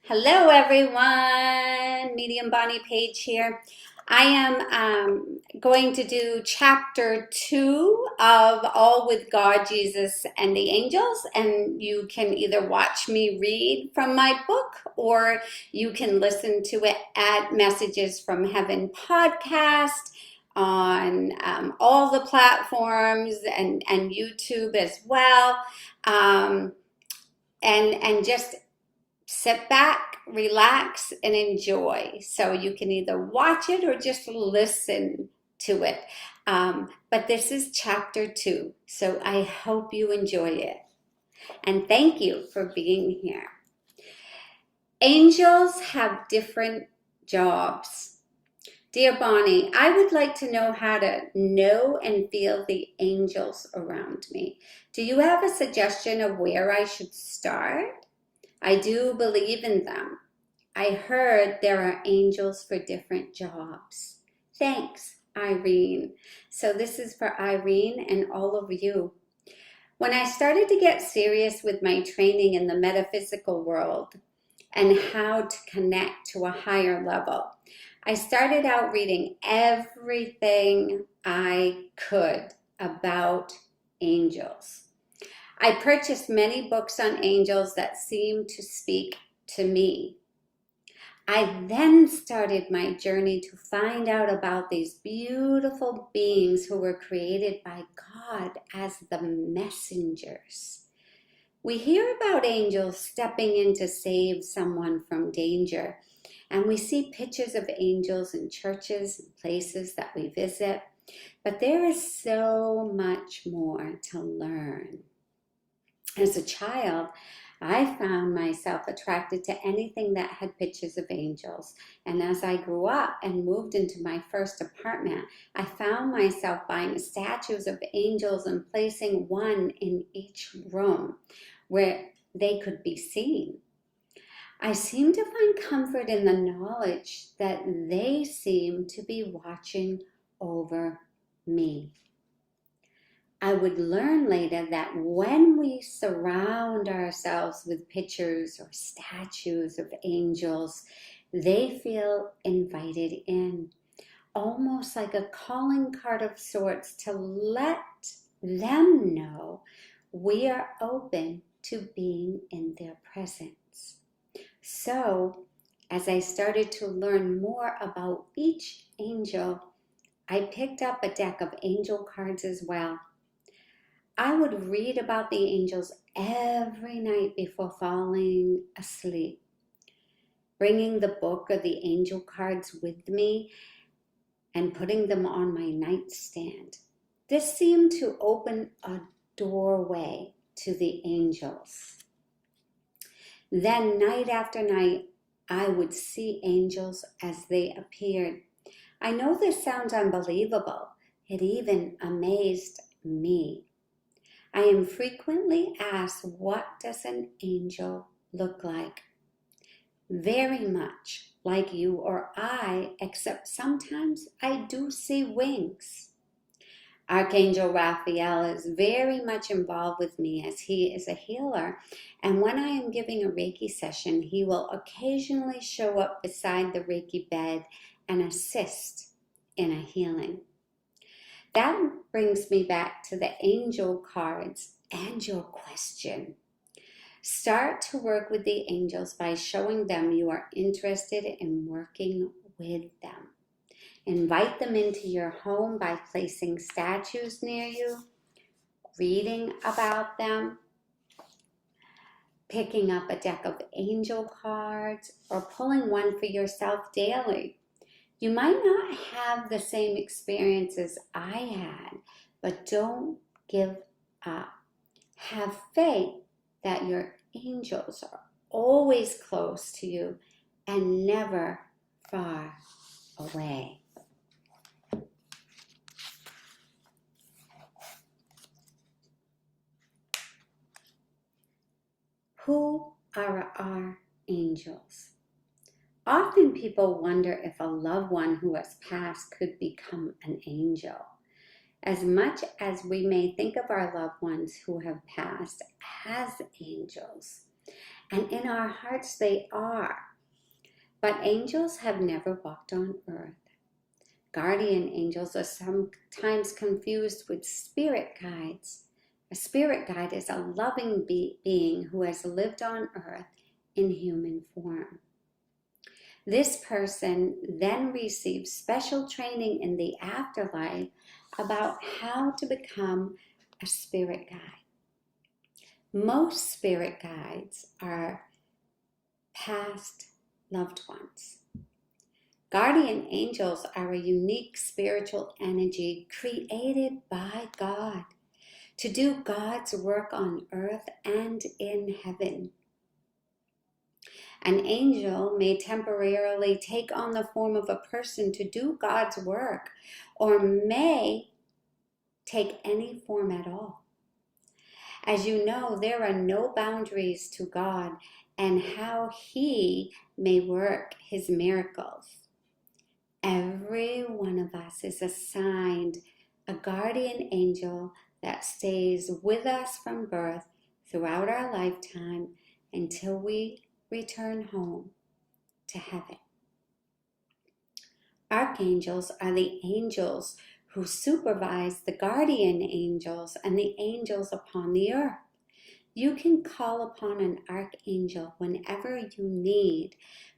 Hello, everyone. Medium Bonnie Page here. I am going to do chapter 2 of All with God, Jesus, and the Angels. And you can either watch me read from my book or you can listen to it at Messages from Heaven podcast on all the platforms and YouTube as well. And just sit back, relax, and enjoy. So you can either watch it or just listen to it. But this is chapter 2. So I hope you enjoy it. And thank you for being here. Angels have different jobs. Dear Bonnie, I would like to know how to know and feel the angels around me. Do you have a suggestion of where I should start? I do believe in them. I heard there are angels for different jobs. Thanks, Irene. So this is for Irene and all of you. When I started to get serious with my training in the metaphysical world and how to connect to a higher level, I started out reading everything I could about angels. I purchased many books on angels that seemed to speak to me. I then started my journey to find out about these beautiful beings who were created by God as the messengers. We hear about angels stepping in to save someone from danger, and we see pictures of angels in churches and places that we visit, but there is so much more to learn. As a child, I found myself attracted to anything that had pictures of angels. And as I grew up and moved into my first apartment, I found myself buying statues of angels and placing one in each room where they could be seen. I seemed to find comfort in the knowledge that they seemed to be watching over me. I would learn later that when we surround ourselves with pictures or statues of angels, they feel invited in, almost like a calling card of sorts to let them know we are open to being in their presence. So, as I started to learn more about each angel, I picked up a deck of angel cards as well. I would read about the angels every night before falling asleep, bringing the book or the angel cards with me and putting them on my nightstand. This seemed to open a doorway to the angels. Then night after night, I would see angels as they appeared. I know this sounds unbelievable. It even amazed me. I am frequently asked, what does an angel look like? Very much like you or I, except sometimes I do see wings. Archangel Raphael is very much involved with me as he is a healer. And when I am giving a Reiki session, he will occasionally show up beside the Reiki bed and assist in a healing. That brings me back to the angel cards and your question. Start to work with the angels by showing them you are interested in working with them. Invite them into your home by placing statues near you, reading about them, picking up a deck of angel cards, or pulling one for yourself daily. You might not have the same experiences I had, but don't give up. Have faith that your angels are always close to you and never far away. Who are our angels? Often people wonder if a loved one who has passed could become an angel. As much as we may think of our loved ones who have passed as angels, And in our hearts they are. But angels have never walked on earth. Guardian angels are sometimes confused with spirit guides. A spirit guide is a loving being who has lived on earth in human form. This person then receives special training in the afterlife about how to become a spirit guide. Most spirit guides are past loved ones. Guardian angels are a unique spiritual energy created by God to do God's work on earth and in heaven. An angel may temporarily take on the form of a person to do God's work, or may take any form at all. As you know, there are no boundaries to God and how He may work His miracles. Every one of us is assigned a guardian angel that stays with us from birth throughout our lifetime until we return home to heaven. Archangels are the angels who supervise the guardian angels and the angels upon the earth. You can call upon an archangel whenever you need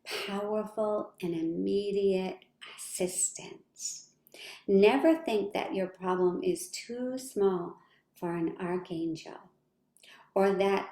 powerful and immediate assistance. Never think that your problem is too small for an archangel, or that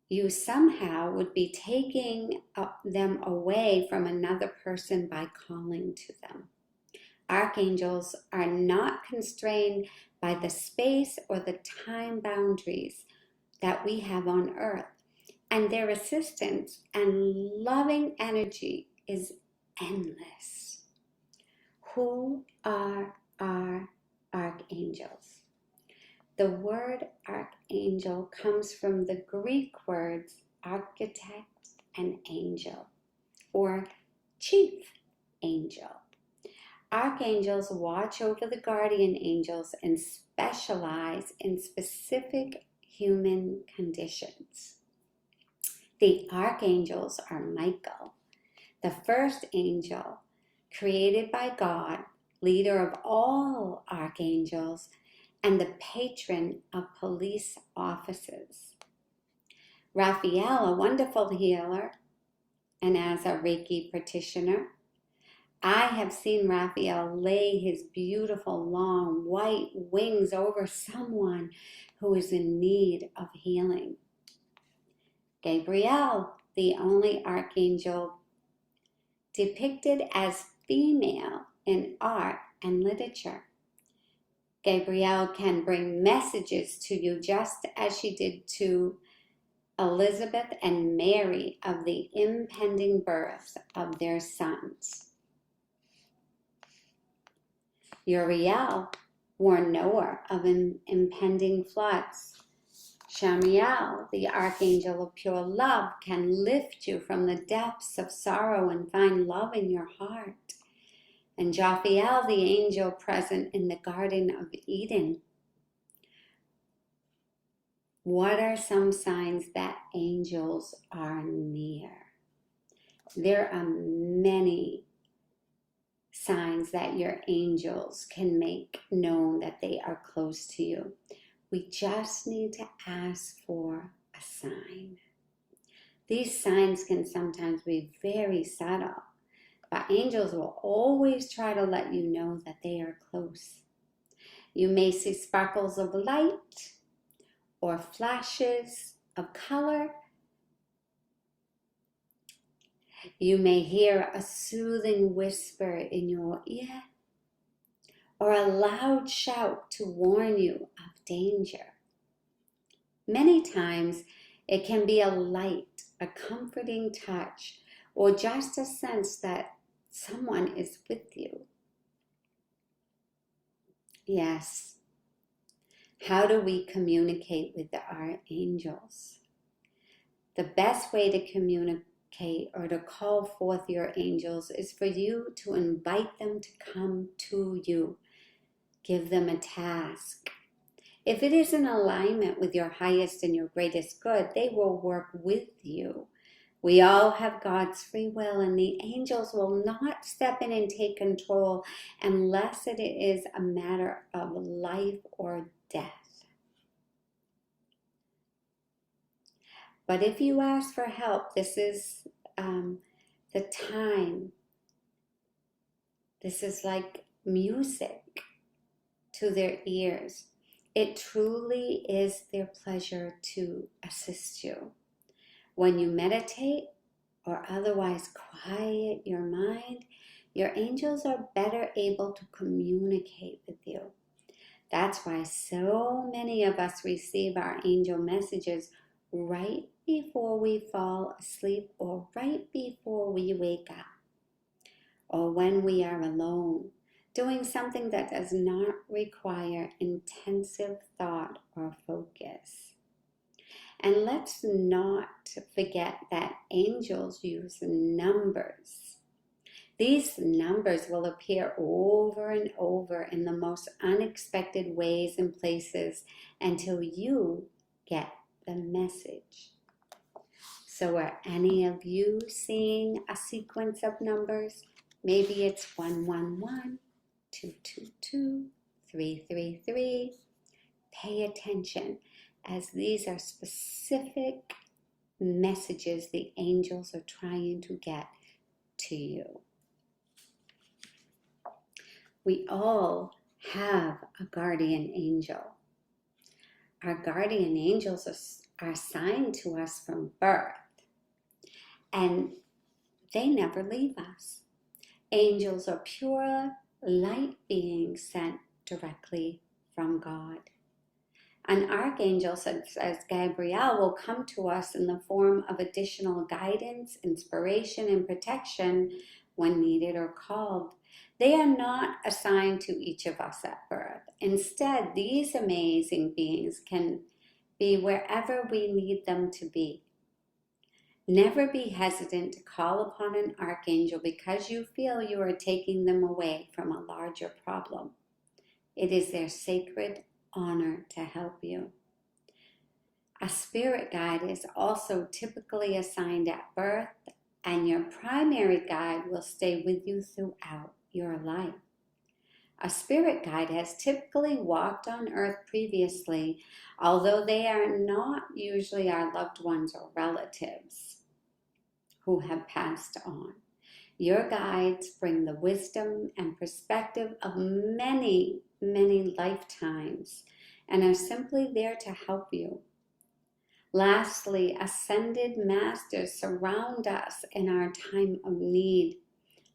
you somehow would be taking them away from another person by calling to them. Archangels are not constrained by the space or the time boundaries that we have on earth, and their assistance and loving energy is endless. Who are our archangels? The word archangel comes from the Greek words architect and angel, or chief angel. Archangels watch over the guardian angels and specialize in specific human conditions. The archangels are Michael, the first angel created by God, leader of all archangels, and the patron of police officers. Raphael, a wonderful healer, and as a Reiki practitioner, I have seen Raphael lay his beautiful long white wings over someone who is in need of healing. Gabriel, the only archangel depicted as female in art and literature. Gabriel can bring messages to you just as she did to Elizabeth and Mary of the impending birth of their sons. Uriel warned Noah of impending floods. Shamiel, the archangel of pure love, can lift you from the depths of sorrow and find love in your heart. And Jophiel, the angel present in the Garden of Eden. What are some signs that angels are near? There are many signs that your angels can make known that they are close to you. We just need to ask for a sign. These signs can sometimes be very subtle, but angels will always try to let you know that they are close. You may see sparkles of light or flashes of color. You may hear a soothing whisper in your ear or a loud shout to warn you of danger. Many times it can be a light, a comforting touch, or just a sense that someone is with you. Yes. How do we communicate with our angels? The best way to communicate or to call forth your angels is for you to invite them to come to you. Give them a task. If it is in alignment with your highest and your greatest good, they will work with you. We all have God's free will, and the angels will not step in and take control unless it is a matter of life or death. But if you ask for help, this is the time. This is like music to their ears. It truly is their pleasure to assist you. When you meditate or otherwise quiet your mind, your angels are better able to communicate with you. That's why so many of us receive our angel messages right before we fall asleep or right before we wake up, or when we are alone, doing something that does not require intensive thought or focus. And let's not forget that angels use numbers. These numbers will appear over and over in the most unexpected ways and places until you get the message. So are any of you seeing a sequence of numbers? Maybe it's 111, 222, 333. Pay attention, as these are specific messages the angels are trying to get to you. We all have a guardian angel. Our guardian angels are assigned to us from birth, and they never leave us. Angels are pure light beings sent directly from God. An archangel, such as Gabriel, will come to us in the form of additional guidance, inspiration, and protection when needed or called. They are not assigned to each of us at birth. Instead, these amazing beings can be wherever we need them to be. Never be hesitant to call upon an archangel because you feel you are taking them away from a larger problem. It is their sacred honor to help you. A spirit guide is also typically assigned at birth, and your primary guide will stay with you throughout your life. A spirit guide has typically walked on earth previously, although they are not usually our loved ones or relatives who have passed on. Your guides bring the wisdom and perspective of many, many lifetimes and are simply there to help you. Lastly, ascended masters surround us in our time of need.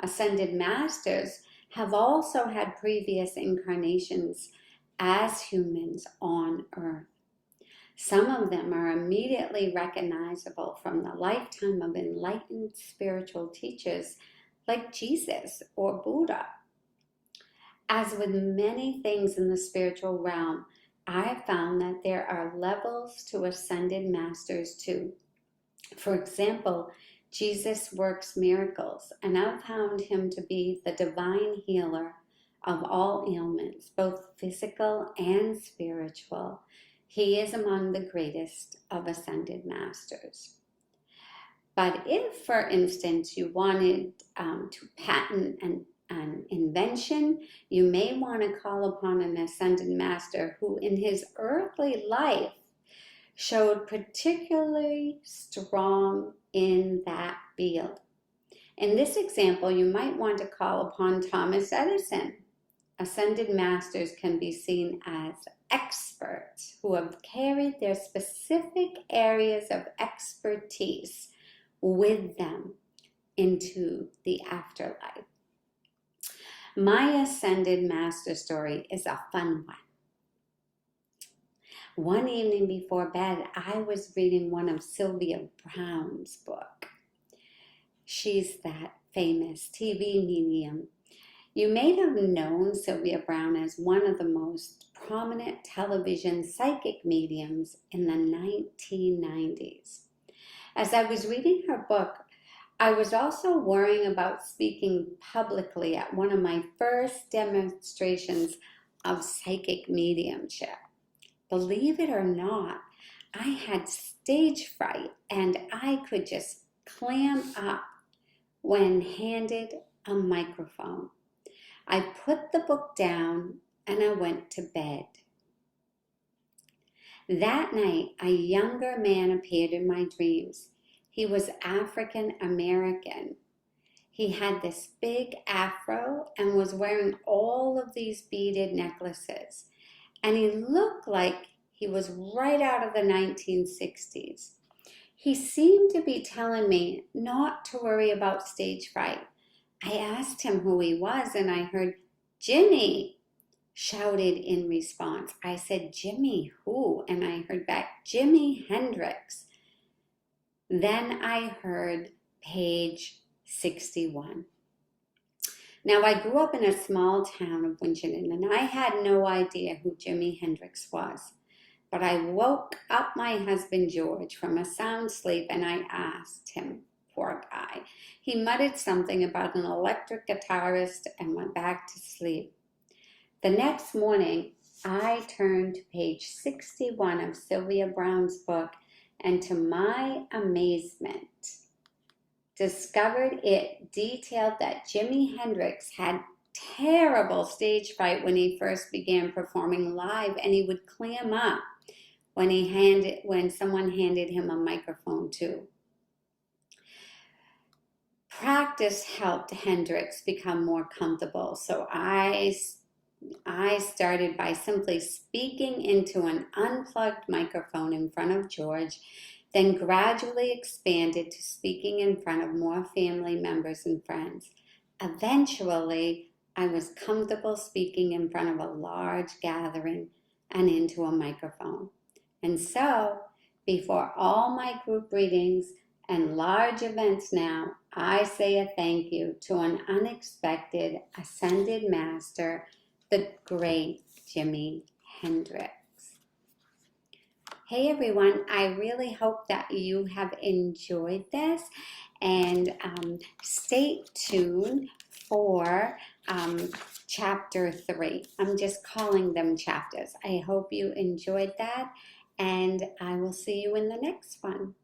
Ascended masters have also had previous incarnations as humans on earth. Some of them are immediately recognizable from the lifetime of enlightened spiritual teachers like Jesus or Buddha. As with many things in the spiritual realm, I have found that there are levels to ascended masters too. For example, Jesus works miracles, and I've found him to be the divine healer of all ailments, both physical and spiritual. He is among the greatest of ascended masters. But if, for instance, you wanted to patent an invention, you may want to call upon an ascended master who in his earthly life showed particularly strong in that field. In this example, you might want to call upon Thomas Edison. Ascended masters can be seen as experts who have carried their specific areas of expertise with them into the afterlife. My ascended master story is a fun one. One evening before bed, I was reading one of Sylvia Browne's book. She's that famous TV medium. You may have known Sylvia Browne as one of the most prominent television psychic mediums in the 1990s. As I was reading her book, I was also worrying about speaking publicly at one of my first demonstrations of psychic mediumship. believe it or not, I had stage fright and I could just clam up when handed a microphone. I put the book down and I went to bed. That night, a younger man appeared in my dreams. He was African American. He had this big afro and was wearing all of these beaded necklaces. And he looked like he was right out of the 1960s. He seemed to be telling me not to worry about stage fright. I asked him who he was and I heard, "Jimmy," shouted in response. I said, "Jimmy who?" And I heard back, "Jimi Hendrix." Then I heard page 61. Now, I grew up in a small town of Winchendon, and I had no idea who Jimi Hendrix was. But I woke up my husband George from a sound sleep and I asked him, poor guy. He muttered something about an electric guitarist and went back to sleep. The next morning, I turned to page 61 of Sylvia Browne's book and to my amazement, discovered it detailed that Jimi Hendrix had terrible stage fright when he first began performing live, and he would clam up when someone handed him a microphone too. Practice helped Hendrix become more comfortable, so I started by simply speaking into an unplugged microphone in front of George, then gradually expanded to speaking in front of more family members and friends. Eventually, I was comfortable speaking in front of a large gathering and into a microphone. And so, before all my group readings and large events now, I say a thank you to an unexpected ascended master, the great Jimi Hendrix. Hey everyone, I really hope that you have enjoyed this, and stay tuned for chapter 3. I'm just calling them chapters. I hope you enjoyed that, and I will see you in the next one.